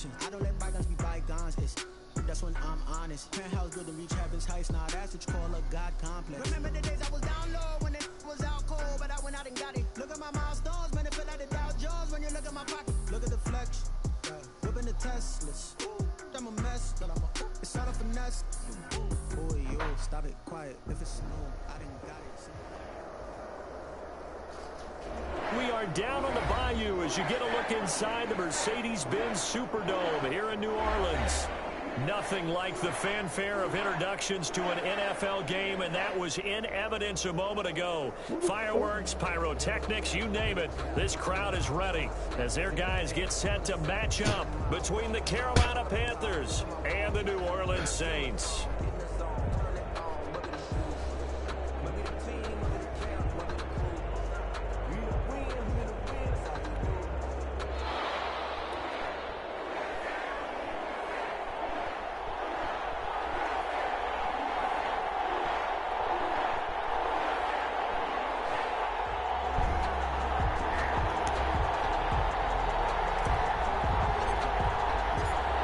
Listen, I don't let bygones be bygones. That's when I'm honest. Penthouse good to reach heaven's heights. Now that's what you call a God complex. Remember the days I was down low when it was out cold, but I went out and got it. Look at my milestones, man, it feel like the Dow Jones when you look at my pocket. Look at the flex, whipping the Teslas. I'm a mess, but it's all a finesse. Boy, yo, stop it, quiet. If it's snow, I didn't got it. We are down on the bayou as you get a look inside the Mercedes-Benz Superdome here in New Orleans. Nothing like the fanfare of introductions to an NFL game, and that was in evidence a moment ago. Fireworks, pyrotechnics, you name it. This crowd is ready as their guys get set to match up between the Carolina Panthers and the New Orleans Saints.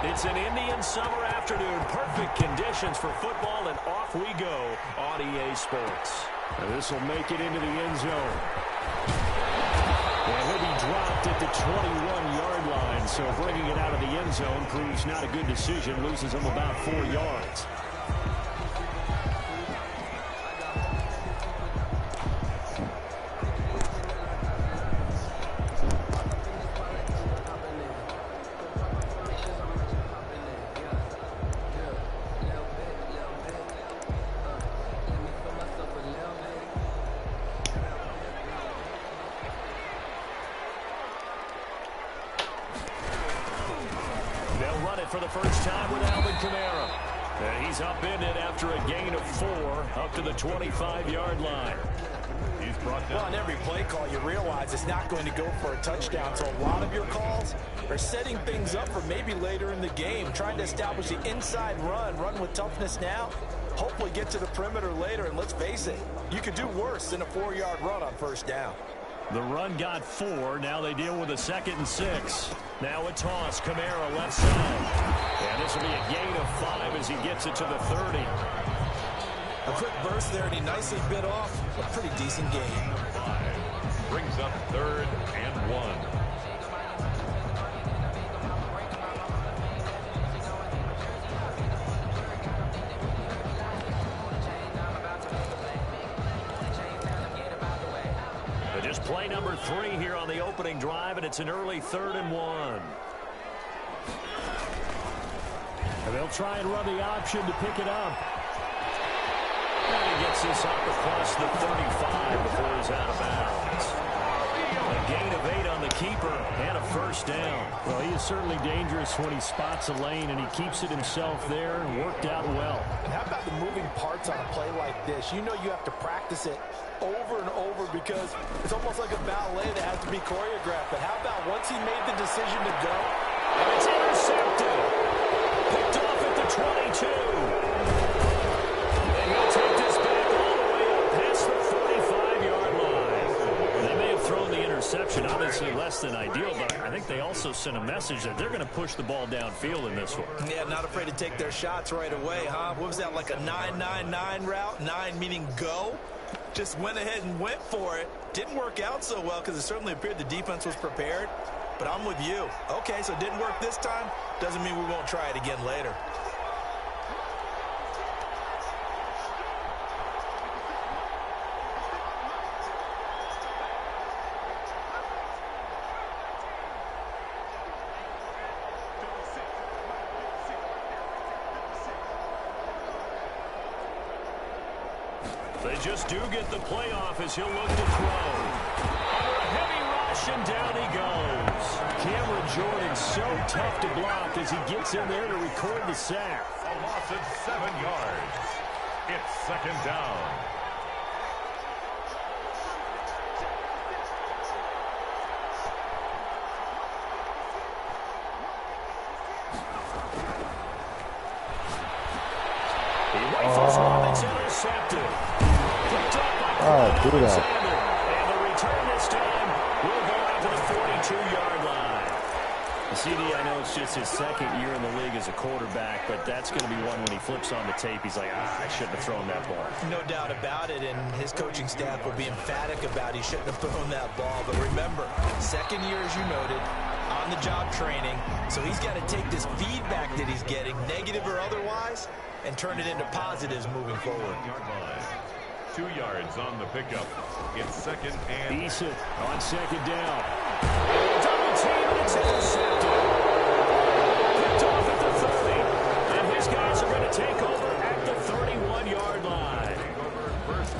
It's an Indian summer afternoon. Perfect conditions for football, and off we go on EA Sports. And this will make it into the end zone. And he'll be dropped at the 21-yard line, so bringing it out of the end zone proves not a good decision. Loses him about 4 yards. For the first time with Alvin Kamara. And he's upended after a gain of 4 up to the 25-yard line. He's brought down. Well, on every play call, you realize it's not going to go for a touchdown. So a lot of your calls are setting things up for maybe later in the game, trying to establish the inside run with toughness now, hopefully get to the perimeter later. And let's face it, you could do worse than a 4-yard run on first down. The run got 4. Now they deal with a 2nd and 6. Now a toss. Kamara left side. And this will be a gain of 5 as he gets it to the 30. A quick burst there, and he nicely bit off a pretty decent gain. 5 brings up 3rd and 1. Just play number 3 here on the opening drive, and it's an early 3rd and 1. And they'll try and run the option to pick it up. And he gets this up across the 35 before he's out of bounds. A gain of 8 on the keeper and a first down. Well, he is certainly dangerous when he spots a lane, and he keeps it himself there and worked out well. And how about the moving parts on a play like this? You know you have to practice it over and over because it's almost like a ballet that has to be choreographed. But how about once he made the decision to go? And it's intercepted. Picked off at the 22. And he'll take this back all the way up past the 45-yard line. They may have thrown the interception, obviously less than ideal, but I think they also sent a message that they're going to push the ball downfield in this one. Yeah, not afraid to take their shots right away, huh? What was that, like a 9-9-9 route? 9 meaning go? Just went ahead and went for it. Didn't work out so well because it certainly appeared the defense was prepared. But I'm with you. Okay, so it didn't work this time. Doesn't mean we won't try it again later. They just do get the playoff as he'll look to throw. Under a heavy rush, and down he goes. Cameron Jordan so tough to block as he gets in there to record the sack. A loss of 7 yards. It's 2nd down. He rifles one that's intercepted. Oh, do that. And the return this time will go out to the 42-yard line. The CD, I know it's just his second year in the league as a quarterback, but that's going to be one when he flips on the tape, he's like, I shouldn't have thrown that ball. No doubt about it, and his coaching staff will be emphatic about he shouldn't have thrown that ball. But remember, second year, as you noted, on-the-job training, so he's got to take this feedback that he's getting, negative or otherwise, and turn it into positives moving forward. 2 yards on the pickup. It's second and... Eason on second down. Double team, and it's intercepted. Picked off at the 30. And his guys are going to take over at the 31-yard line.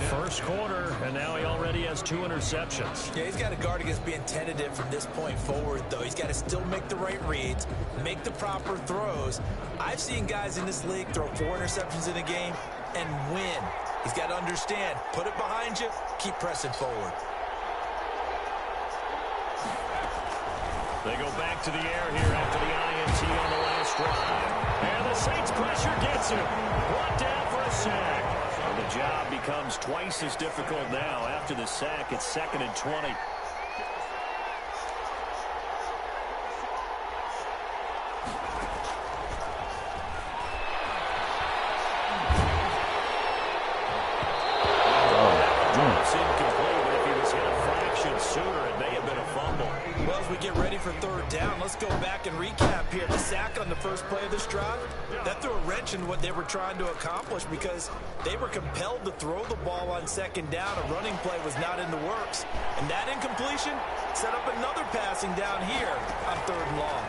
First quarter, and now he already has 2 interceptions. Yeah, he's got to guard against being tentative from this point forward, though. He's got to still make the right reads, make the proper throws. I've seen guys in this league throw 4 interceptions in a game and win. He's got to understand, put it behind you, keep pressing forward. They go back to the air here after the INT on the last drive. And the Saints pressure gets him. Brought down for a sack. And the job becomes twice as difficult now. After the sack, it's 2nd and 20. For third down, let's go back and recap here. The sack on the first play of this drive, that threw a wrench in what they were trying to accomplish because they were compelled to throw the ball on second down. A running play was not in the works. And that incompletion set up another passing down here on 3rd and long.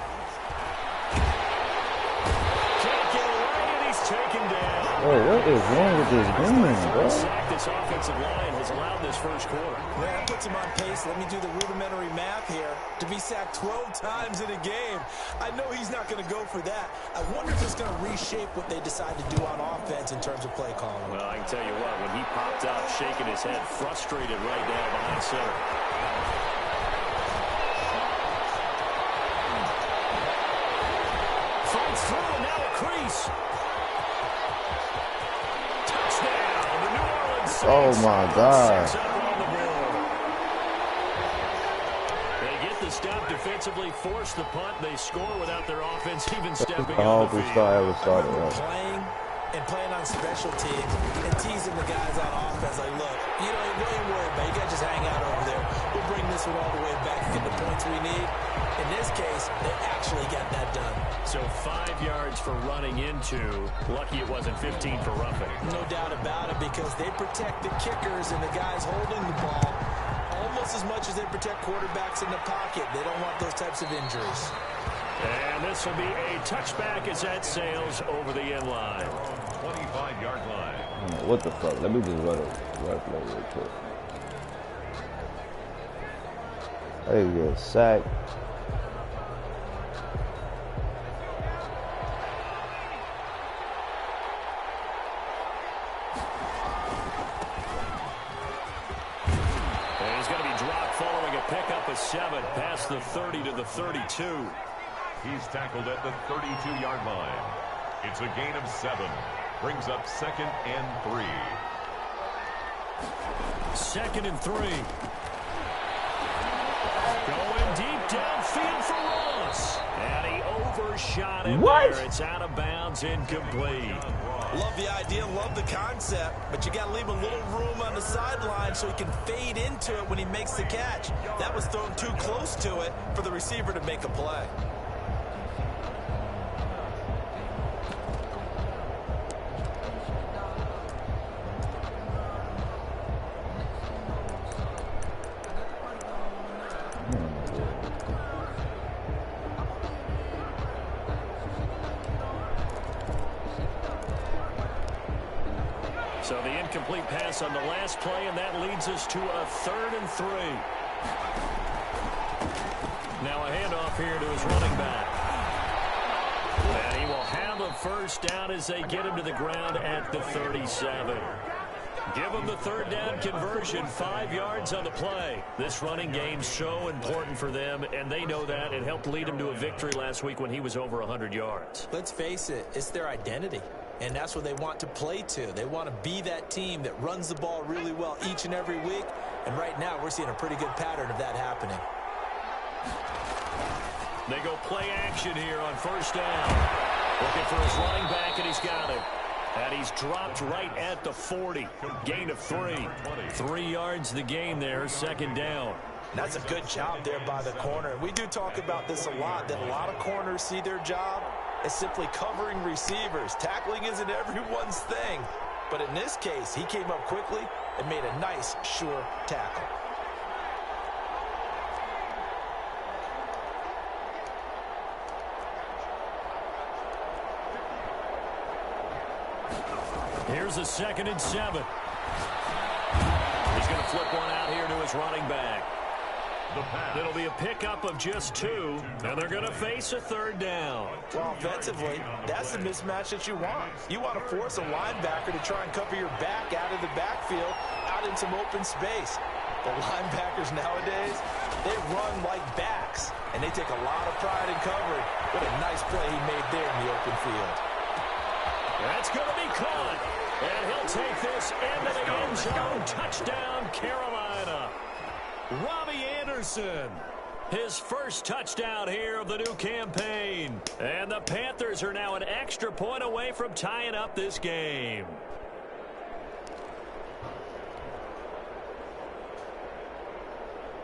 Can't get away, and he's taken down. Hey, what is wrong with this game, bro? This offensive line has allowed this first quarter. Yeah, that puts him on pace. Let me do the rudimentary math here. To be sacked 12 times in a game, I know he's not going to go for that. I wonder if it's going to reshape what they decide to do on offense in terms of play calling. Well, I can tell you what, when he popped up, shaking his head, frustrated right now behind center. Fights through, and now a crease. Touchdown, the New Orleans Saints. Oh, my God. Stop defensively, force the punt. They score without their offense even stepping I on hope the we field. started right. Playing on special teams and teasing the guys on offense like, look, you know, you ain't worried about it. You got to just hang out over there. We'll bring this one all the way back and get the points we need. In this case, they actually got that done. So 5 yards for running into. Lucky it wasn't 15 for roughing. No doubt about it, because they protect the kickers and the guys holding the ball almost as much as they protect quarterbacks in the pocket. They don't want those types of injuries. And this will be a touchback as that sails over the end line. 25-yard line. What the fuck? Let me just run a play real quick. There you go, sack. Pick up a 7 past the 30 to the 32. He's tackled at the 32-yard line. It's a gain of 7. Brings up 2nd and 3. 2nd and 3. Going deep downfield for Ross. And he overshot it there. It's out of bounds, incomplete. Love the idea, love the concept, but you got to leave a little room on the sideline so he can fade into it when he makes the catch. That was thrown too close to it for the receiver to make a play. So the incomplete pass on the last play, and that leads us to a 3rd and 3. Now a handoff here to his running back. And he will have a first down as they get him to the ground at the 37. Give him the 3rd down conversion, 5 yards on the play. This running game's so important for them, and they know that. It helped lead him to a victory last week when he was over 100 yards. Let's face it, it's their identity. And that's what they want to play to. They want to be that team that runs the ball really well each and every week. And right now, we're seeing a pretty good pattern of that happening. They go play action here on first down. Looking for his running back, and he's got it. And he's dropped right at the 40. Gain of 3. 3 yards the gain there, second down. That's a good job there by the corner. We do talk about this a lot, that a lot of corners see their job as simply covering receivers. Tackling isn't everyone's thing. But in this case, he came up quickly and made a nice, sure tackle. Here's a 2nd and 7. He's going to flip one out here to his running back. It'll be a pickup of just 2, and they're going to face a 3rd down. Well, offensively, that's the mismatch that you want. You want to force a linebacker to try and cover your back out of the backfield, out in some open space. The linebackers nowadays, they run like backs, and they take a lot of pride in covering. What a nice play he made there in the open field. That's going to be caught. And he'll take this into the end zone. Touchdown, Carolina. Robbie Anderson, his first touchdown here of the new campaign. And the Panthers are now an extra point away from tying up this game.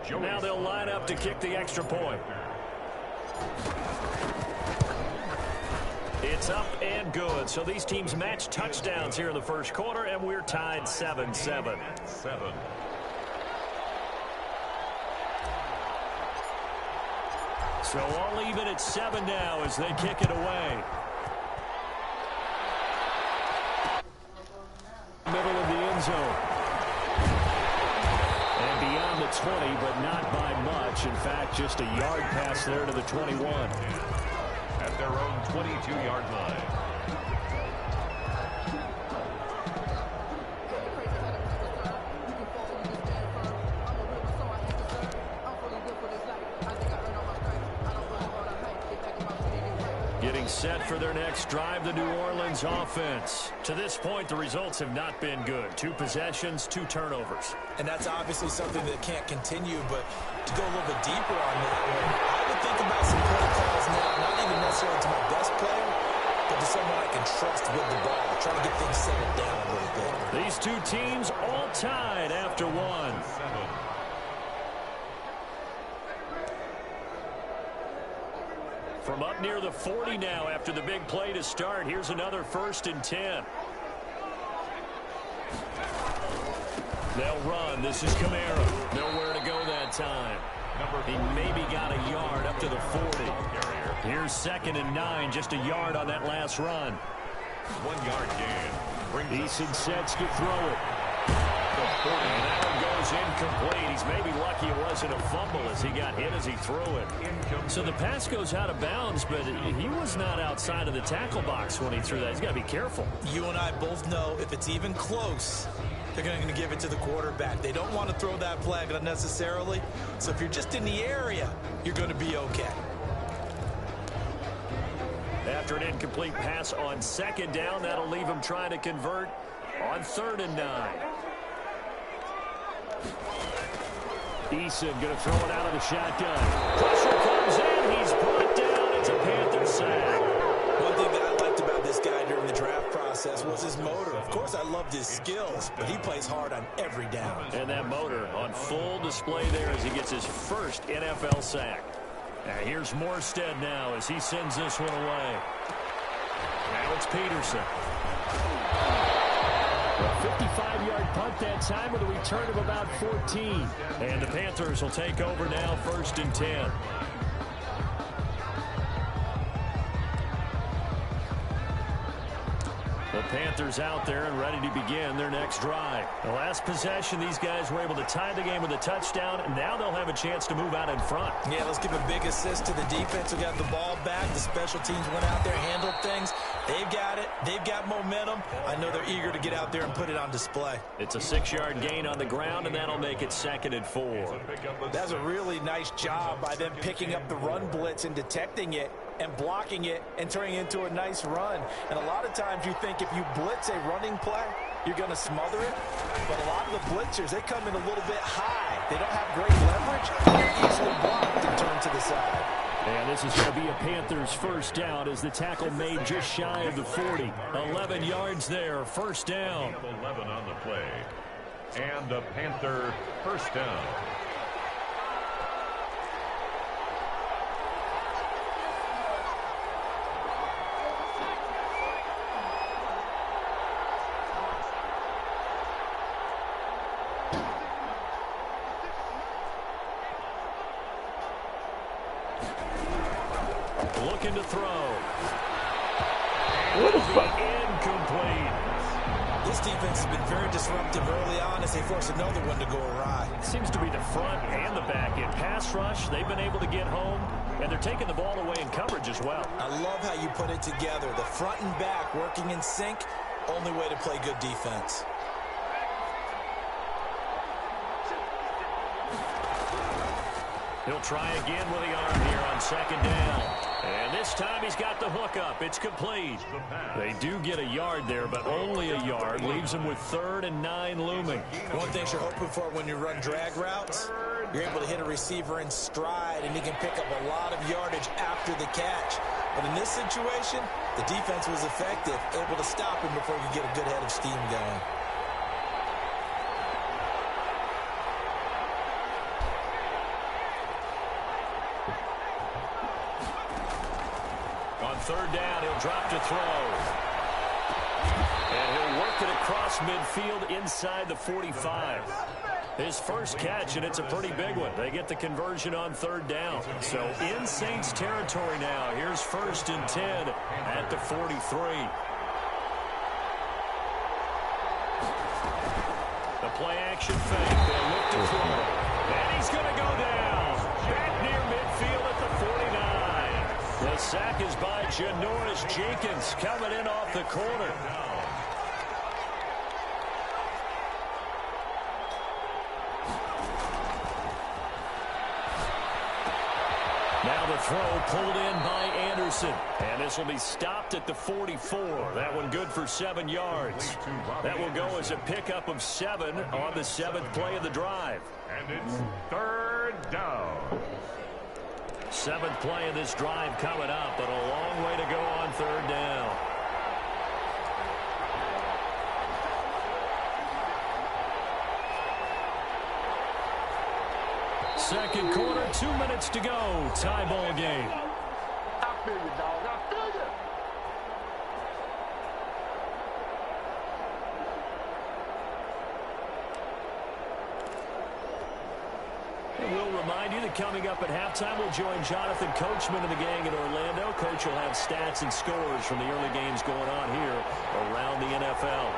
Now they'll line up to kick the extra point. It's up and good. So these teams match touchdowns here in the first quarter, and we're tied 7-7. So all even at 7 now as they kick it away. Middle of the end zone. And beyond the 20, but not by much. In fact, just a yard pass there to the 21. At their own 22-yard line. Getting set for their next drive, the New Orleans offense. To this point, the results have not been good. 2 possessions, 2 turnovers. And that's obviously something that can't continue, but to go a little bit deeper on that one, I would think about some play calls now, not even necessarily to my best player, but to someone I can trust with the ball, trying to get things settled down a little bit. These 2 teams all tied after 1. From up near the 40 now after the big play to start. Here's another 1st and 10. They'll run. This is Kamara. Nowhere to go that time. He maybe got a yard up to the 40. Here's 2nd and 9. Just a yard on that last run. 1-yard gain. Eason sets to throw it. And that one goes incomplete. He's maybe lucky it wasn't a fumble as he got hit as he threw it. So the pass goes out of bounds, but he was not outside of the tackle box when he threw that. He's got to be careful. You and I both know if it's even close, they're going to give it to the quarterback. They don't want to throw that flag unnecessarily. So if you're just in the area, you're going to be okay. After an incomplete pass on 2nd down, that'll leave him trying to convert on 3rd and 9. Eason going to throw it out of the shotgun. Pressure comes in. He's brought down. It's a Panther sack. One thing that I liked about this guy during the draft process was his motor. Of course, I loved his skills, but he plays hard on every down. And that motor on full display there as he gets his first NFL sack. Now here's Morstead now as he sends this one away. Now it's Peterson. A 55-yard punt that time with a return of about 14. And the Panthers will take over now, 1st and 10. The Panthers out there and ready to begin their next drive. The last possession, these guys were able to tie the game with a touchdown, and now they'll have a chance to move out in front. Yeah, let's give a big assist to the defense who got the ball back. The special teams went out there, handled things. They've got it. They've got momentum. I know they're eager to get out there and put it on display. It's a 6-yard gain on the ground, and that'll make it 2nd and 4. That's a really nice job by them picking up the run blitz and detecting it and blocking it and turning it into a nice run. And a lot of times you think if you blitz a running play, you're going to smother it. But a lot of the blitzers, they come in a little bit high. They don't have great leverage. They're easily blocked and turned to the side. And this is going to be a Panthers first down as the tackle made just shy of the 40. 11 yards there, first down. 11 on the play. And a Panther first down. Looking to throw. What the fuck? Incomplete. This defense has been very disruptive early on as they force another one to go awry. Seems to be the front and the back. In pass rush, they've been able to get home, and they're taking the ball away in coverage as well. I love how you put it together. The front and back working in sync, only way to play good defense. He'll try again with the arm here on second down. And this time he's got the hook up. It's complete. They do get a yard there, but only a yard. Leaves them with 3rd and 9 looming. One thing you're hoping for when you run drag routes, you're able to hit a receiver in stride, and he can pick up a lot of yardage after the catch. But in this situation, the defense was effective, able to stop him before he could get a good head of steam going. On 3rd down, he'll drop to throw. And he'll work it across midfield inside the 45. His first catch, and it's a pretty big one. They get the conversion on 3rd down. So in Saints territory now. Here's 1st and 10 at the 43. The play action fake. They look to throw. And he's going to go down. Back near midfield at the 49. The sack is by Janoris Jenkins coming in off the corner. Now the throw pulled in by Anderson. And this will be stopped at the 44. That one good for 7 yards. That will go as a pickup of 7 on the 7th play of the drive. And it's 3rd down. 7th play of this drive coming up, but a long way to go on 3rd down. Second quarter, 2 minutes to go. Tie ball game. I feel you, dog. I feel you. We'll remind you that coming up at halftime, we'll join Jonathan Coachman and the gang in Orlando. Coach will have stats and scores from the early games going on here around the NFL.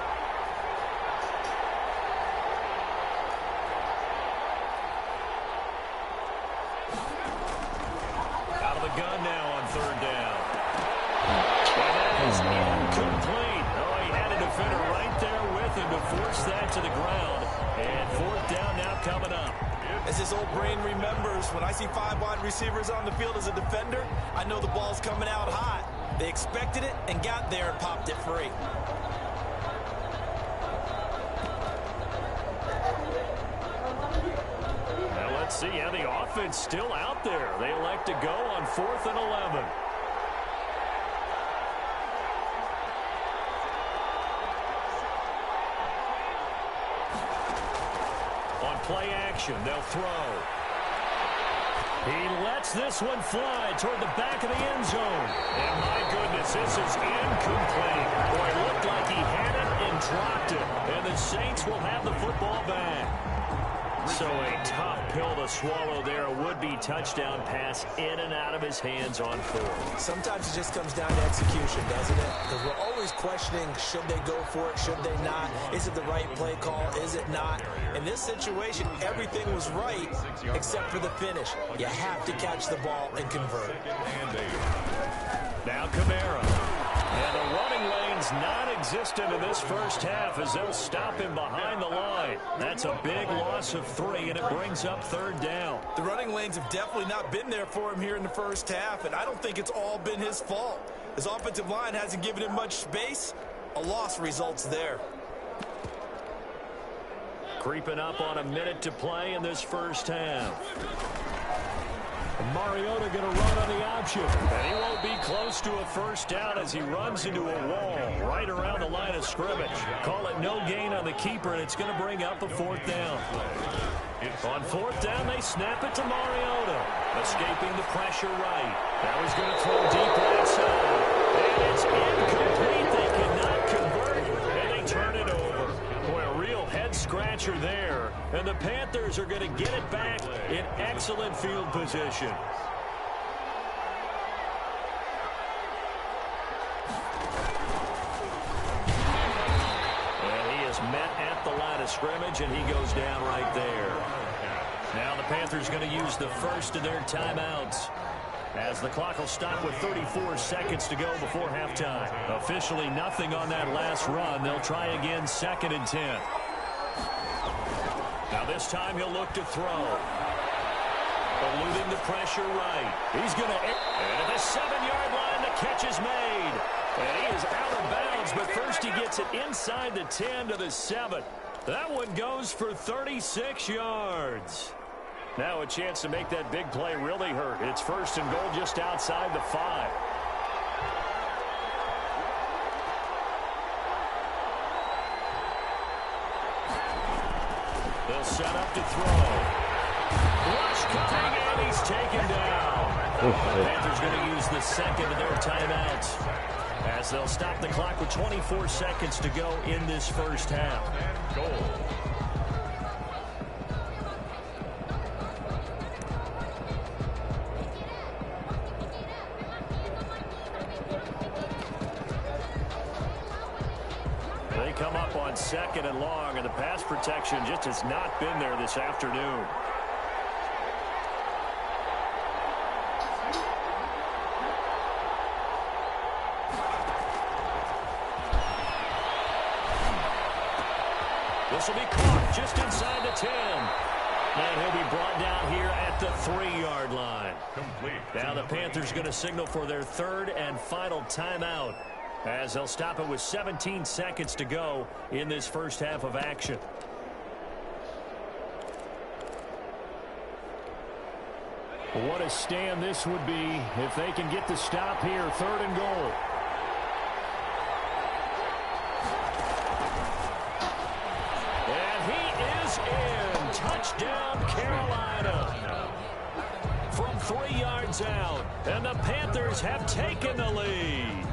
Out of the gun now on 3rd down. And that is incomplete. Oh, he had a defender right there with him to force that to the ground. And 4th down now coming up. As his old brain remembers, when I see 5 wide receivers on the field as a defender, I know the ball's coming out hot. They expected it and got there and popped it free. Now let's see. Yeah, the offense still out there. They elect to go on 4th and 11. Play action. They'll throw. He lets this one fly toward the back of the end zone. And my goodness, this is incomplete. Boy, it looked like he had it and dropped it. And the Saints will have the football back. So a tough pill to swallow there. A would-be touchdown pass in and out of his hands on 4th. Sometimes it just comes down to execution, doesn't it? Because we're always questioning, should they go for it, should they not? Is it the right play call, is it not? In this situation, everything was right except for the finish. You have to catch the ball and convert. Now Kamara. And the running lane's non-existent in this first half as they'll stop him behind the line. That's a big loss of 3, and it brings up 3rd down. The running lanes have definitely not been there for him here in the first half, and I don't think it's all been his fault. His offensive line hasn't given him much space. A loss results there. Creeping up on a minute to play in this first half. Mariota going to run on the option. And he won't be close to a first down as he runs into a wall right around the line of scrimmage. Call it no gain on the keeper, and it's going to bring up a fourth down. On fourth down, they snap it to Mariota. Escaping the pressure right. Now he's going to throw deep right side. And it's incomplete. They cannot convert, and they turn it over. Boy, a real head-scratcher there. And the Panthers are going to get it back in excellent field position. And he is met at the line of scrimmage, and he goes down right there. Now the Panthers going to use the first of their timeouts, as the clock will stop with 34 seconds to go before halftime. Officially nothing on that last run. They'll try again, 2nd and 10. Now this time he'll look to throw. Eluding the pressure right. He's going to... And at the 7-yard line, the catch is made. And he is out of bounds, but first he gets it inside the 10 to the 7. That one goes for 36 yards. Now a chance to make that big play really hurt. It's 1st and goal just outside the 5. They'll set up to throw. Rush coming, and he's taken down. The Panthers going to use the 2nd of their timeouts, as they'll stop the clock with 24 seconds to go in this first half. Goal. They come up on 2nd and long, and the pass protection just has not been there this afternoon. This will be caught just inside the 10. And he'll be brought down here at the 3-yard line. Complete. Now the Panthers going to signal for their 3rd and final timeout, as they'll stop it with 17 seconds to go in this first half of action. What a stand this would be if they can get the stop here. 3rd and goal. And he is in. Touchdown, Carolina. From 3 yards out. And the Panthers have taken the lead.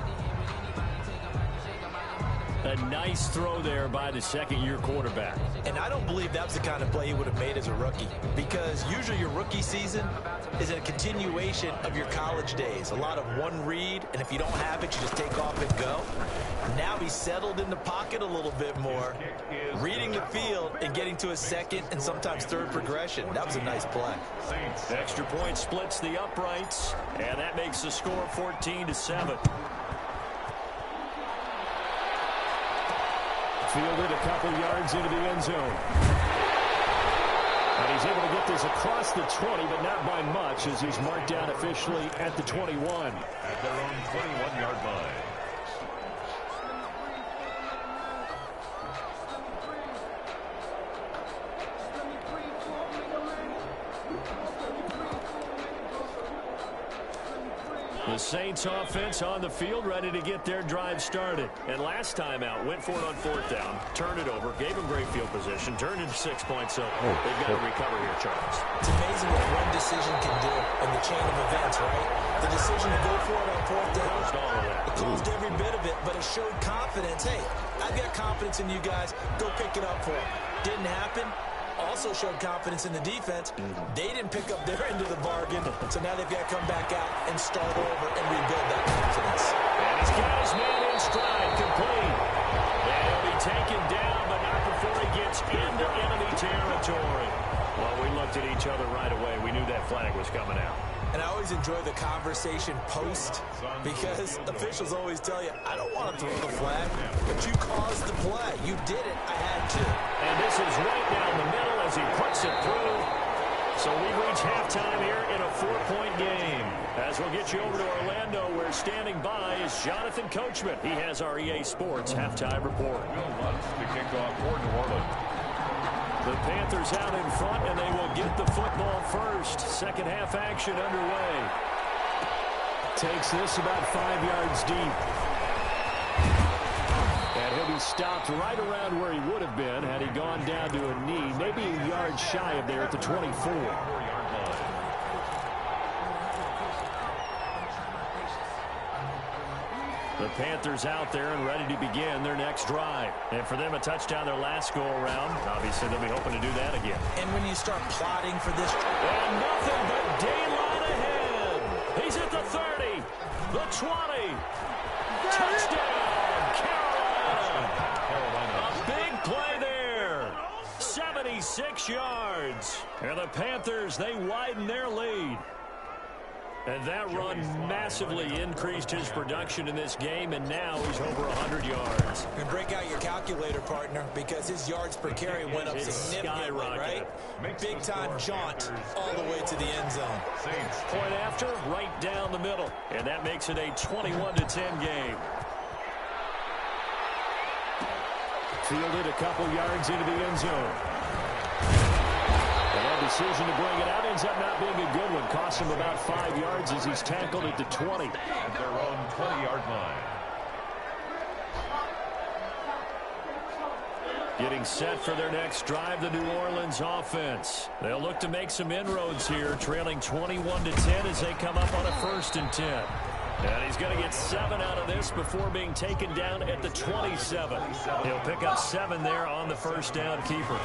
A nice throw there by the 2nd-year quarterback. And I don't believe that's the kind of play he would have made as a rookie, because usually your rookie season is a continuation of your college days. A lot of one read, and if you don't have it, you just take off and go. Now he's settled in the pocket a little bit more, reading the field and getting to a 2nd and sometimes 3rd progression. That was a nice play. Extra point splits the uprights, and that makes the score 14-7. Fielded a couple yards into the end zone. And he's able to get this across the 20, but not by much, as he's marked down officially at the 21. At their own 21-yard line. The Saints offense on the field, ready to get their drive started. And last time out, went for it on 4th down, turned it over, gave them great field position, turned into 6 points. So they've got to recover here, Charles. It's amazing what one decision can do in the chain of events, right? The decision to go for it on 4th down, it caused every bit of it, but it showed confidence. Hey, I've got confidence in you guys. Go pick it up for them. Didn't happen. Also showed confidence in the defense. They didn't pick up their end of the bargain, so now they've got to come back out and start over and rebuild that confidence. And he's got his man in stride, complete. And he'll be taken down, but not before he gets into enemy territory. Well, we looked at each other right away. We knew that flag was coming out. And I always enjoy the conversation post, because officials always tell you, I don't want to throw the flag, but you caused the play. You did it. I had to. And this is right down the middle as he puts it through. So we've reached halftime here in a 4-point game. As we'll get you over to Orlando, where standing by is Jonathan Coachman. He has our EA Sports halftime report. Will Lutz to kick off for New Orleans. The Panthers out in front, and they will get the football first. Second half action underway. Takes this about 5 yards deep. And he'll be stopped right around where he would have been had he gone down to a knee, maybe a yard shy of there at the 24. The Panthers out there and ready to begin their next drive. And for them, a touchdown their last go-around. Obviously, they'll be hoping to do that again. And when you start plotting for this... And nothing but daylight ahead. He's at the 30, the 20. Touchdown, Carolina. A big play there. 76 yards. And the Panthers, they widen their lead. And that run massively increased his production in this game, and now he's over 100 yards. And break out your calculator, partner, because his yards per carry went up significantly, right? Big-time jaunt all the way to the end zone. Point after, right down the middle. And that makes it a 21-10 game. Fielded a couple yards into the end zone. And that decision to bring it out ends up not being a good one. Costs him about 5 yards as he's tackled at the 20. At their own 20-yard line. Getting set for their next drive, the New Orleans offense. They'll look to make some inroads here, trailing 21-10 as they come up on a 1st and 10. And he's going to get 7 out of this before being taken down at the 27. He'll pick up 7 there on the first down keeper.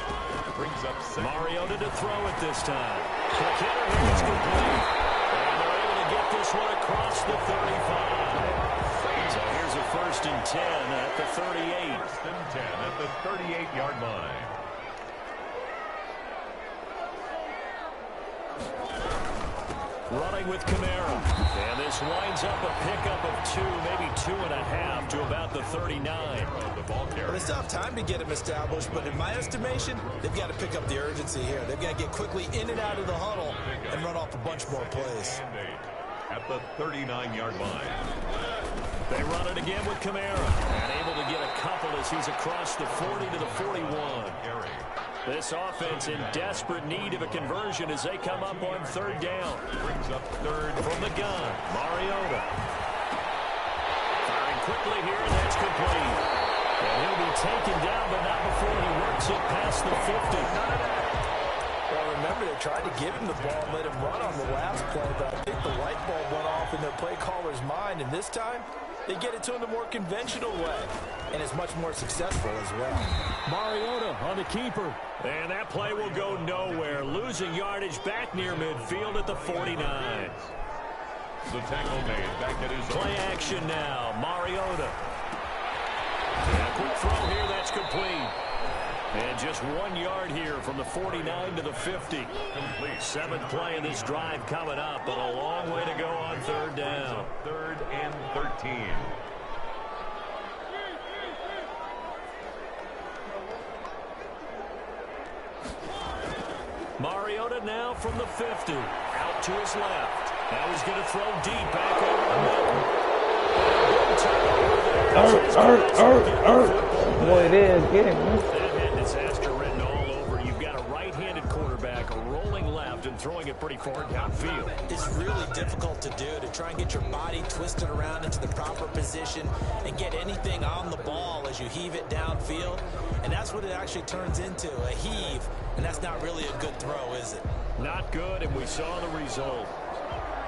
Brings up 7. Mariota to throw it this time. Quick hitter, it's complete. And they're able to get this one across the 35. So here's a 1st and 10 at the 38. 1st and 10 at the 38-yard line. Running with Kamara. And this winds up a pickup of 2, maybe 2.5 to about the 39. The ball carrier. But they still have time to get him established, but in my estimation, they've got to pick up the urgency here. They've got to get quickly in and out of the huddle and run off a bunch more plays. At the 39-yard line. They run it again with Kamara. And able to get a couple as he's across the 40 to the 41. This offense in desperate need of a conversion as they come up on 3rd down. Brings up 3rd from the gun. Mariota. Firing quickly here, and that's complete. And he'll be taken down, but not before he works it past the 50. Well, remember, they tried to give him the ball and let him run on the last play, but I think the light bulb went off in their play caller's mind, and this time, they get it to him the more conventional way, and it's much more successful as well. Mariota on the keeper. And that play will go nowhere. Losing yardage back near midfield at the 49. The tackle made back at his play action now. Mariota. And a quick throw here. That's complete. And just 1 yard here from the 49 to the 50. Complete. 7th play in this drive coming up, but a long way to go on 3rd down. 3rd and 13. Mariota now from the 50. Out to his left. Now he's going to throw deep back over the middle. Boy, it is. Get him, man. That had disaster written all over. You've got a right-handed quarterback rolling left and throwing it pretty far downfield. It's really difficult to do, to try and get your body twisted around into the proper position and get anything on the ball as you heave it downfield. And that's what it actually turns into, a heave. And that's not really a good throw, is it? Not good, and we saw the result.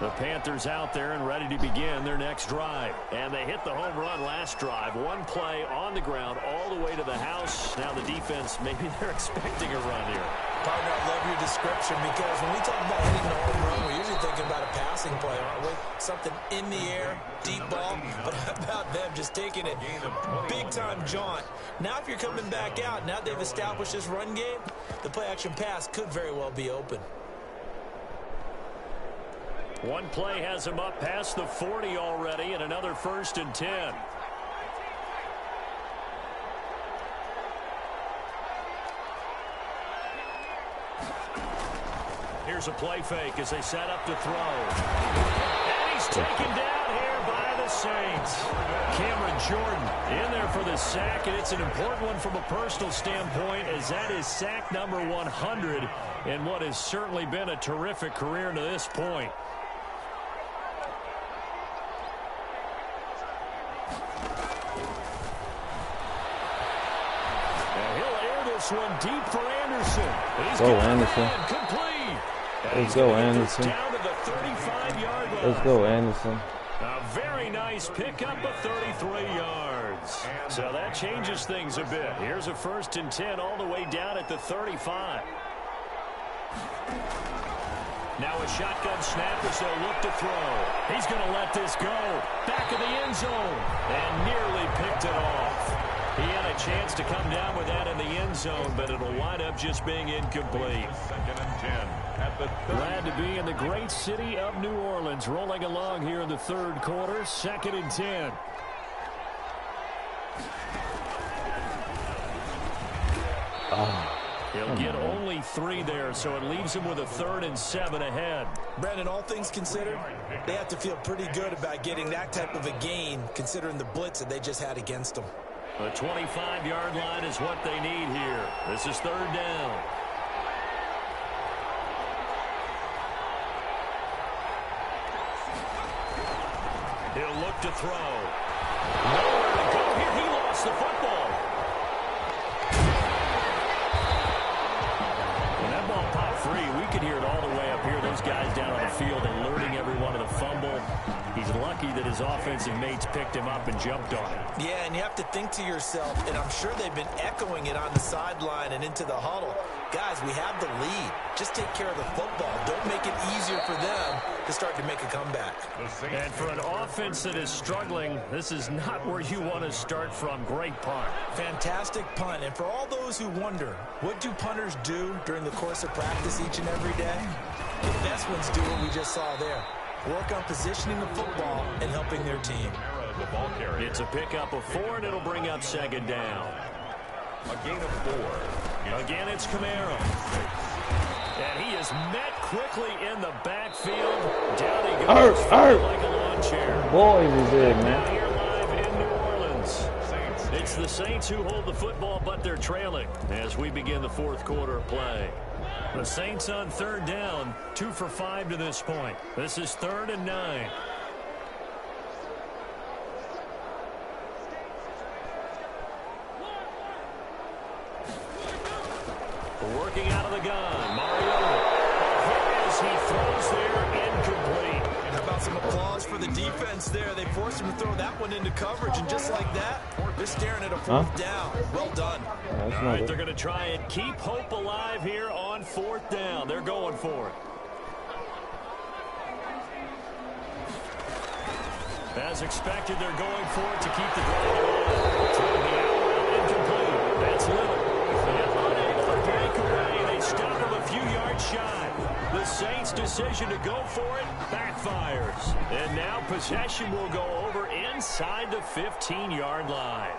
The Panthers out there and ready to begin their next drive. And they hit the home run last drive. 1 play on the ground all the way to the house. Now the defense, maybe they're expecting a run here. Partner, I love your description, because when we talk about hitting the home run, we're usually thinking about a passing play, aren't we? Something in the air, deep ball. But how about them just taking it big-time jaunt? Now if you're coming back out, now they've established this run game, the play-action pass could very well be open. 1 play has him up past the 40 already, and another 1st and 10. Here's a play fake as they set up to throw. And he's taken down here by the the Saints. Cameron Jordan in there for the sack, and it's an important one from a personal standpoint, as that is sack number 100 in what has certainly been a terrific career to this point. And he'll air this one deep for Anderson. He's go, Anderson. Complete. Let's go, Anderson. Down to the 35-yard line. Let's go, Anderson. A very nice pickup of 33 yards. So that changes things a bit. Here's a 1st and 10 all the way down at the 35. Now a shotgun snap as they'll look to throw. He's going to let this go. Back of the end zone. And nearly picked it off. He had a chance to come down with that in the end zone, but it'll wind up just being incomplete. 2nd and 10 at the 30. Glad to be in the great city of New Orleans, rolling along here in the 3rd quarter. 2nd and 10. He'll get only 3 there, so it leaves him with a 3rd and 7 ahead. Brandon, all things considered, they have to feel pretty good about getting that type of a gain, considering the blitz that they just had against them. The 25-yard line is what they need here. This is 3rd down. He'll look to throw. Nowhere to go here. He lost the football. When that ball popped free, we could hear it all the way up here. Those guys down on the field alerting everyone of the fumble. He's lucky that his offensive mates picked him up and jumped on it. Yeah, and you have to think to yourself, and I'm sure they've been echoing it on the sideline and into the huddle. Guys, we have the lead. Just take care of the football. Don't make it easier for them to start to make a comeback. And for an offense that is struggling, this is not where you want to start from. Great punt. Fantastic punt. And for all those who wonder, what do punters do during the course of practice each and every day? The best ones do what we just saw there. Work on positioning the football and helping their team. It's a pickup of 4, and it'll bring up 2nd down. A gain of 4. Again, it's Camaro. And he is met quickly in the backfield. Down he goes like a lawn chair. Boy, he's in, Now man. here live in New Orleans. It's the Saints who hold the football, but they're trailing as we begin the 4th quarter of play. The Saints on 3rd down, 2 for 5 to this point. This is 3rd and 9. Working out of the gun, Mariota. As he throws there, incomplete. How about some applause for the defense there? They forced him to throw that one into coverage, and just like that, they're staring at a 4th down. Well done. All right, they're going to try and keep hope alive here on 4th down. They're going for it. As expected, they're going for it to keep the drive alive. Trying the out route incomplete. That's Little. And unable to break away. They stop him a few yards shy. The Saints' decision to go for it backfires. And now possession will go over inside the 15-yard line.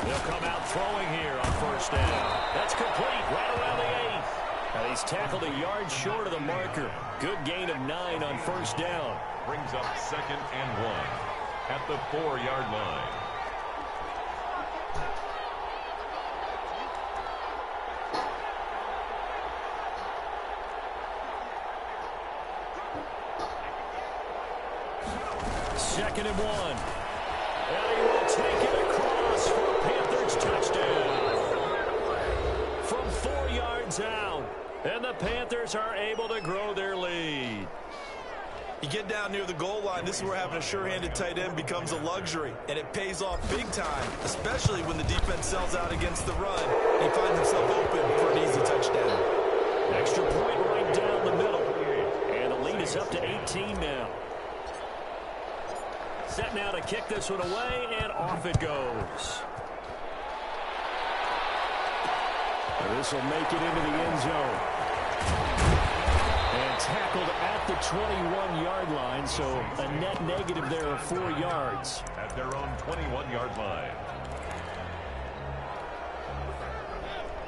They'll come out throwing here on 1st down. That's complete right around the 8. And he's tackled a yard short of the marker. Good gain of 9 on 1st down. Brings up 2nd and 1 at the 4-yard line. Second and 1. And he will take it across for a Panthers touchdown. From 4 yards out. And the Panthers are able to grow their lead. You get down near the goal line, this is where having a sure-handed tight end becomes a luxury, and it pays off big time, especially when the defense sells out against the run. He finds himself open for an easy touchdown. Extra point right down the middle. And the lead is up to 18 now. Set now to kick this one away, and off it goes. And this will make it into the end zone. And tackled at the 21-yard line, so a net negative there of 4 yards. At their own 21-yard line.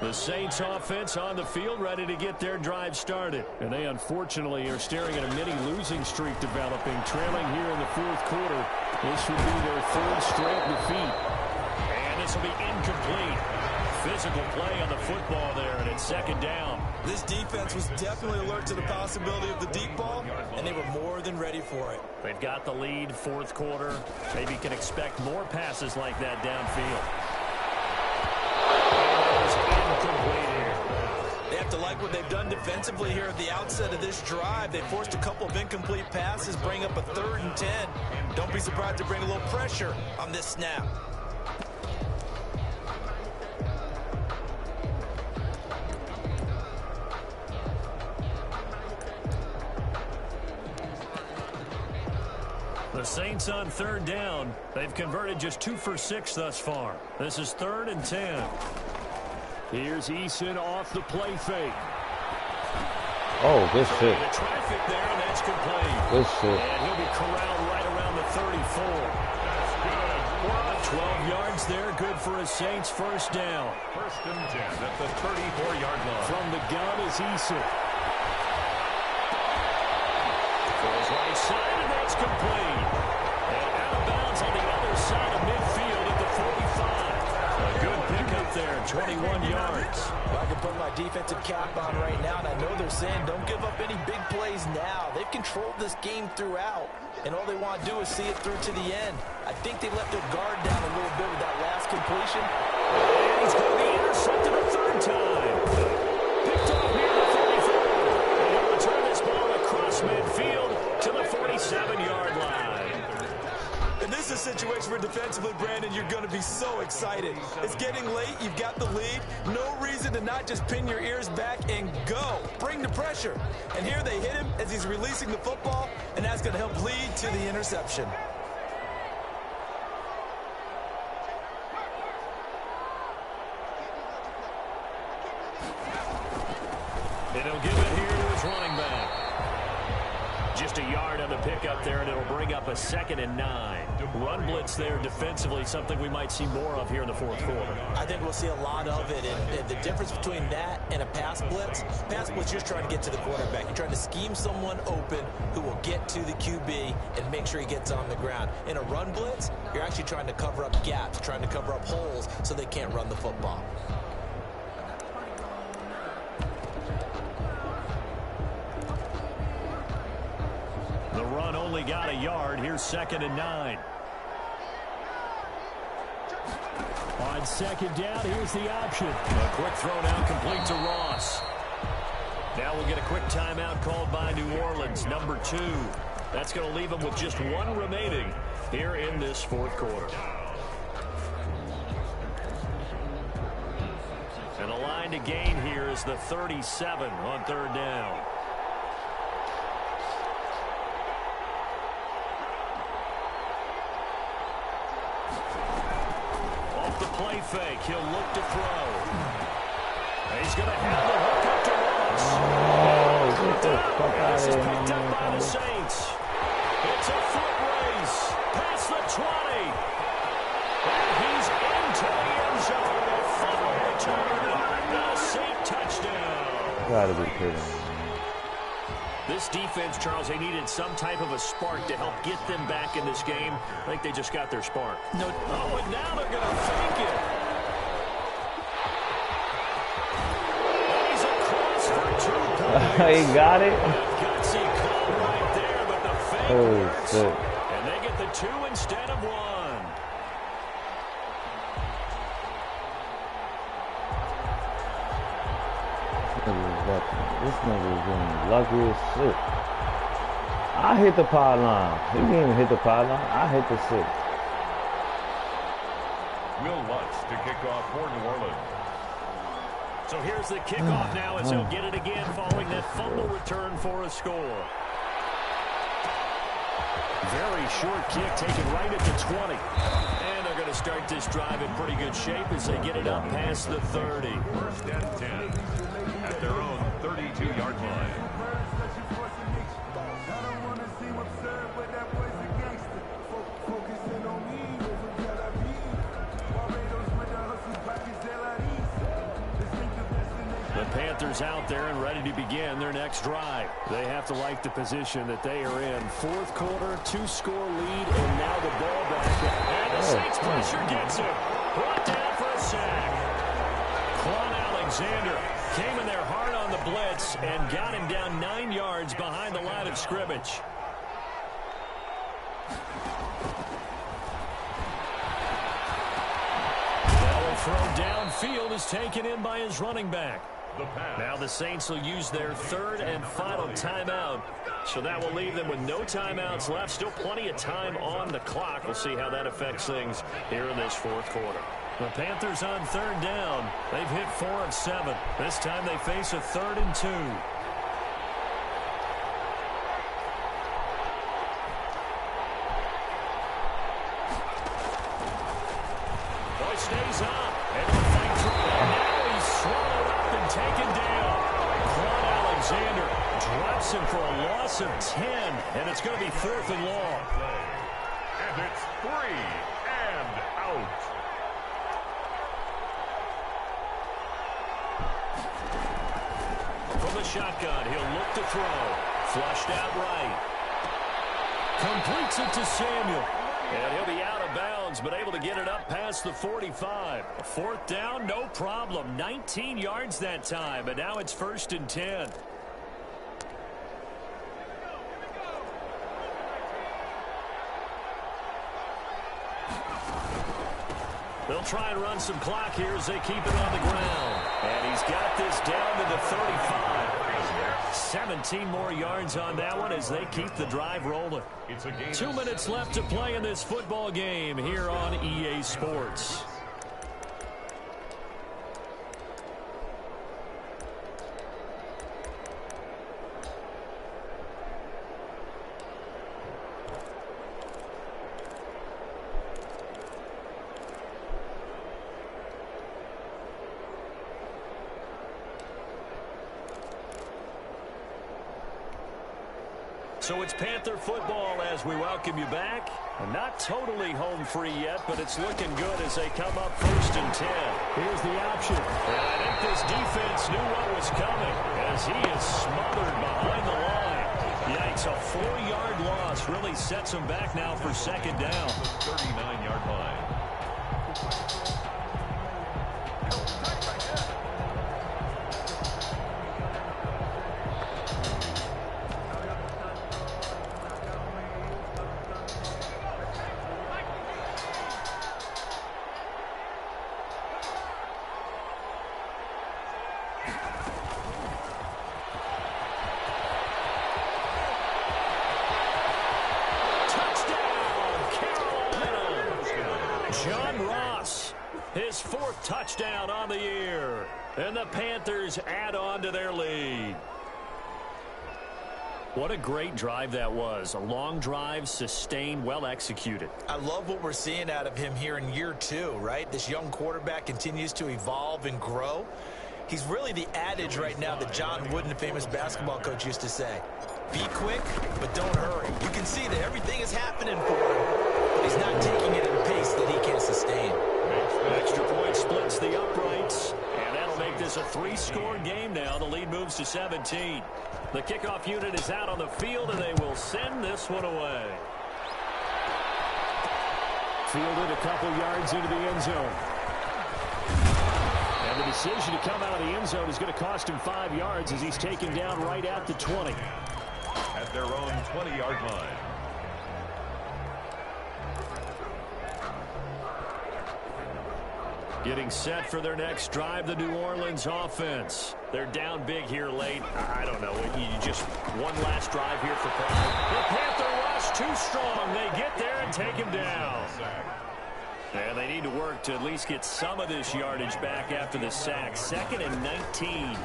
The Saints offense on the field, ready to get their drive started. And they unfortunately are staring at a mini losing streak developing, trailing here in the fourth quarter. This would be their third straight defeat. And this will be incomplete. Physical play on the football there, and it's second down. This defense was definitely alert to the possibility of the deep ball, and they were more than ready for it. They've got the lead, fourth quarter. Maybe can expect more passes like that downfield. They have to like what they've done defensively here at the outset of this drive. They forced a couple of incomplete passes, bring up a 3rd and 10. Don't be surprised to bring a little pressure on this snap. The Saints on 3rd down. They've converted just 2 for 6 thus far. This is 3rd and 10. Here's Eason off the play fake. Oh, good shit. The traffic there, and that's complete. Good shit. And he'll be corralled right around the 34. 12 yards there, good for a Saints first down. 1st and 10 at the 34-yard line. From the gun is Eason. Goes right side, and that's complete. And out of bounds on the other side of midfield at the 45. A good pickup there, 21 yards. Well, I can put my defensive cap on right now, and I know they're saying don't give up any big plays now. They've controlled this game throughout, and all they want to do is see it through to the end. I think they let their guard down a little bit with that last completion. And he's going to be intercepted a 3rd time. Picked off here at the 34. And he'll return this ball across midfield to the 47-yard line. And this is a situation where defensively, Brandon, you're going to be so excited. It's getting late. You've got the lead. No reason to not just pin your ears back and go. Bring the pressure. And here they hit him as he's releasing the football, and that's going to help lead to the interception. And he'll give it here to his running back. Just a yard on the pickup there, and it'll bring up a 2nd and 9. Run blitz there defensively, something we might see more of here in the fourth quarter. I think we'll see a lot of it, and the difference between that and a pass blitz, you're just trying to get to the quarterback. You're trying to scheme someone open who will get to the QB and make sure he gets on the ground. In a run blitz, you're actually trying to cover up gaps, trying to cover up holes so they can't run the football. The run only got a yard. Here's 2nd and 9. On 2nd down, here's the option. A quick throw now complete to Ross. Now we'll get a quick timeout called by New Orleans, number 2. That's going to leave them with just 1 remaining here in this fourth quarter. And the line to gain here is the 37 on 3rd down. Play fake. He'll look to throw. He's going to have the hook up to Ross. This is picked up by the Saints. It's a foot race past the 20. And he's into the end zone. A fumble return. A Saint touchdown. Gotta be kidding. This defense, Charles, they needed some type of a spark to help get them back in this game. I think they just got their spark. No. Oh, and now they're going to fake it. And he's across for 2 points. He got it. Gutsy call right there, but the fake works. Shit. And they get the 2 instead of 1. This nigga is getting lucky as shit. I hit the pylon. He didn't even hit the pylon. I hit the 6. Will Lutz to kick off for New Orleans. So here's the kickoff now as he'll get it again following that fumble return for a score. Very short kick taken right at the 20. And they're going to start this drive in pretty good shape as they get it up past the 30. 1st and 10 at their own 32-yard line. Panthers out there and ready to begin their next drive. They have to like the position that they are in. Fourth quarter, 2-score lead, and now the ball back. And the Saints pressure gets him. Brought down for a sack. Quan Alexander came in there hard on the blitz and got him down 9 yards behind the line of scrimmage. Throw downfield is taken in by his running back. Now the Saints will use their third and final timeout. So that will leave them with no timeouts left. Still plenty of time on the clock. We'll see how that affects things here in this fourth quarter. The Panthers on third down. They've hit 4 of 7. This time they face a 3rd and 2. Stays up, and the fight through. Now he's swallowed up and taken down. Quan Alexander drops him for a loss of 10, and it's going to be 4th and long. And it's 3 and out. From the shotgun, he'll look to throw. Flushed out right. Completes it to Samuel. And he'll be out of bounds, but able to get it up past the 45. 4th down, no problem. 19 yards that time, but now it's 1st and 10. They'll try and run some clock here as they keep it on the ground. And he's got this down to the 35. 17 more yards on that one as they keep the drive rolling. 2 minutes left to play in this football game here on EA Sports. So it's Panther football as we welcome you back. Not totally home free yet, but it's looking good as they come up 1st and 10. Here's the option. And I think this defense knew what was coming as he is smothered behind the line. Yikes, a 4-yard loss really sets him back now for 2nd down. 39-yard line. His 4th touchdown on the year. And the Panthers add on to their lead. What a great drive that was. A long drive, sustained, well executed. I love what we're seeing out of him here in year 2, right? This young quarterback continues to evolve and grow. He's really the adage right now that John Wooden, the famous basketball coach, used to say. Be quick, but don't hurry. You can see that everything is happening for him, but he's not taking it at a pace that he can sustain. Extra point splits the uprights, and that'll make this a 3-score game now. The lead moves to 17. The kickoff unit is out on the field, and they will send this one away. Fielded a couple yards into the end zone. And the decision to come out of the end zone is going to cost him 5 yards as he's taken down right at the 20. At their own 20-yard line. Getting set for their next drive, the New Orleans offense. They're down big here late. I don't know. You just one last drive here for pride. The Panther rush too strong. They get there and take him down. And they need to work to at least get some of this yardage back after the sack. 2nd and 19.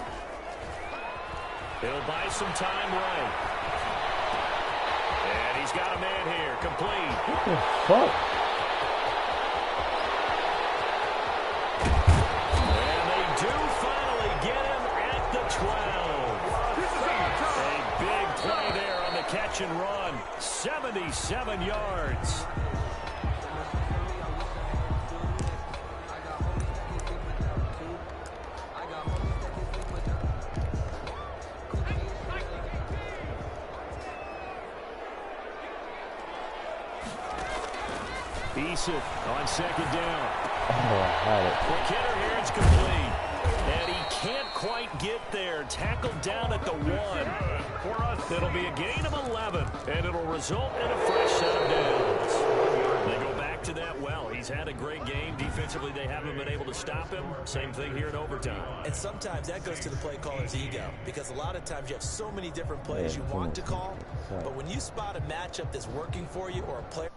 He'll buy some time right. And he's got a man here. Complete. What the fuck? Do finally get him at the 12. A big play there on the catch and run. 77 yards. Eason on second down. Oh, I had it. Quick hitter here, it's complete. And he can't quite get there. Tackled down at the 1. It'll be a gain of 11, and it'll result in a fresh set of downs. They go back to that well. He's had a great game. Defensively, they haven't been able to stop him. Same thing here in overtime. And sometimes that goes to the play caller's ego, because a lot of times you have so many different plays you want to call, but when you spot a matchup that's working for you or a player